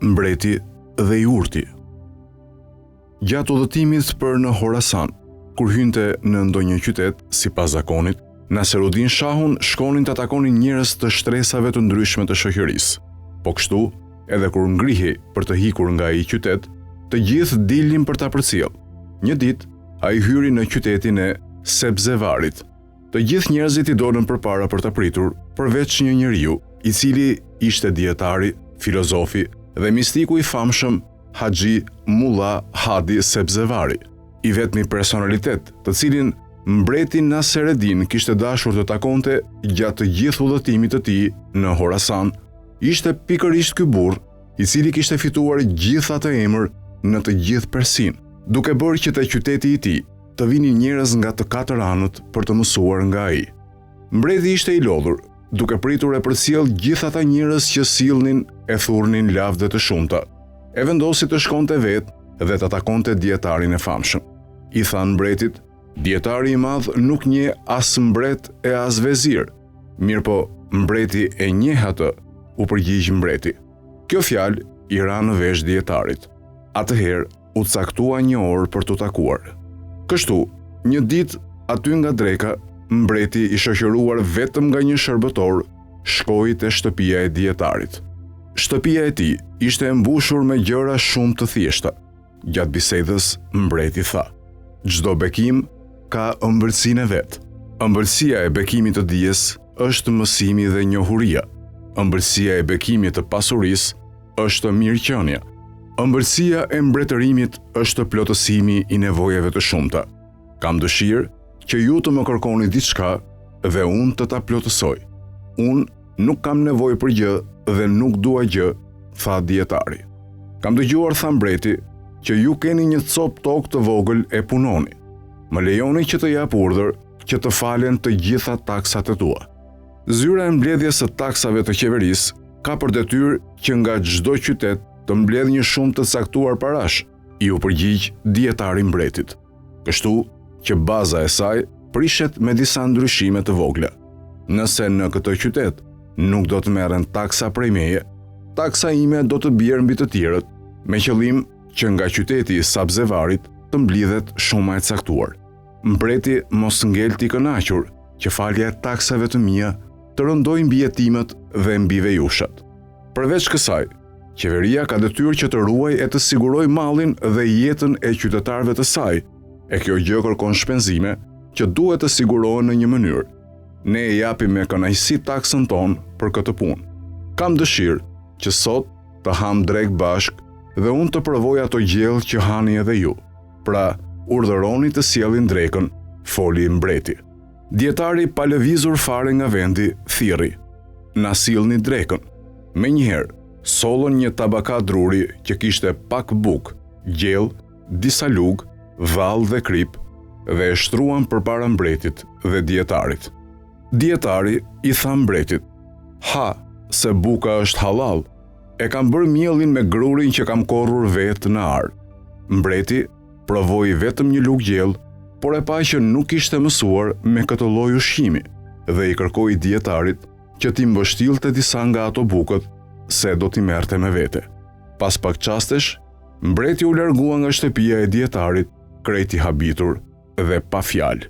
Mbreti dhe i urti. Gjatë udhëtimit për në Horasan, kur hynte në ndonjë qytet, sipas zakonit, Nasiruddin Shahun shkonin të takonin njerëz të shtresave të ndryshme të shoqërisë. Po kështu, edhe kur ngrihej për të hikur nga ai qytet, të gjithë dilnin për ta përcjell. Një ditë, ai hyri në qytetin e Sebzevarit. Të gjithë njerëzit i dolën përpara për ta pritur, përveç një njeriu, i cili ishte dietari, filozofi dhe mistiku i famshëm Haxhi Mulla Hadi Sebzevari, i vetmi personalitet të cilin mbreti Nasiruddin kishte dashur të takonte gjatë të gjithë udhëtimit të tij në Horasan, ishte pikërisht ky burr, i cili kishte fituar gjithë atë emër në të gjithë Persin, duke bërë që te qyteti i tij të vinin njerëz nga të katër anët për të mësuar nga ai. Mbreti ishte i lodhur, duke pritur e përcjell gjithë ata njerëz që sillnin e thurnin lavde të shumta. E vendosi të shkonte vetë dhe të takonte dietarin e famshëm. I than mbretit, dietari i madh nuk njeh as mbret e as vezir. Mirëpo mbreti e njeh atë, u përgjigj mbreti. Kjo fjalë i ra në vesh dietarit. Atëherë u caktua një orë për t'u takuar. Kështu, një ditë aty nga dreka, mbreti i shoqëruar vetëm nga një shërbëtor, shkoi te shtëpia e dietarit. Shtëpia e tij ishte e mbushur me gjëra shumë të thjeshta. Gjatë bisedës, mbreti tha: "Çdo bekim ka ëmbëlsinë e vet. Ëmbëlsia e bekimit të dijes është mësimi dhe njohuria. Ëmbëlsia e bekimit të pasurisë është mirëqenia. Ëmbëlsia e mbretërimit është plotësimi i nevojave të shumta. Kam dëshirë që ju të më kërkoni diçka dhe unë të ta plotësoj. Unë nuk kam nevojë për gjë dhe nuk dua gjë", tha dietari. "Kam dëgjuar", tha mbreti, "që ju keni një cop tokë të vogël e punoni. Më lejoni që të jap urdhër që të falen të gjitha taksat e tua." Zyra e mbledhjes së taksave të qeverisë ka për detyrë që nga çdo qytet të mbledhë një shumë të caktuar parash, i u përgjigj dietari mbretit. Kështu që baza e saj prishet me disa ndryshime të vogla. Nëse në këtë qytet nuk do të merren taksa prej meje, taksa ime do të bjerë mbi të tjerët, me qëllim që nga qyteti i Sebzevarit të mblidhet shuma e caktuar. Mbreti mos ngelti i kënaqur që falja e taksave të mia të rëndojë mbi jetimet dhe mbi vejushat. Përveç kësaj, qeveria ka detyrë që të ruajë e të sigurojë mallin dhe jetën e qytetarëve të saj, e kjo gjë kërkon shpenzime që duhet të sigurohen në një mënyrë. Ne e japim me kënaqësi taksën tonë për këtë punë. Kam dëshirë që sot të ham drek bashk dhe unë të provoj ato gjellë që hani edhe ju. Pra, urdhëroni të sjellin drekën, foli mbreti. Dietari pa lëvizur fare nga vendi, thirri: "Na sillni drekën." Menjëherë, sollën një tabaka druri që kishte pak bukë, gjellë, disa lugë, vallë dhe krip, dhe e shtruan përpara mbretit dhe dietarit. Dietari i tha mbretit: "Ha, se buka është halal. E kam bërë mielin me grurin që kam korrur vetë në ar." Mbreti provoi vetëm një lugë gjellë, por e pa që nuk ishte mësuar me këtë lloj ushqimi dhe i kërkoi dietarit që t'i mbështillte disa nga ato bukët, se do t'i merrte me vete. Pas pak qastesh, mbreti u largua nga shtëpia e dietarit, krejt i habitur dhe pa fjalë.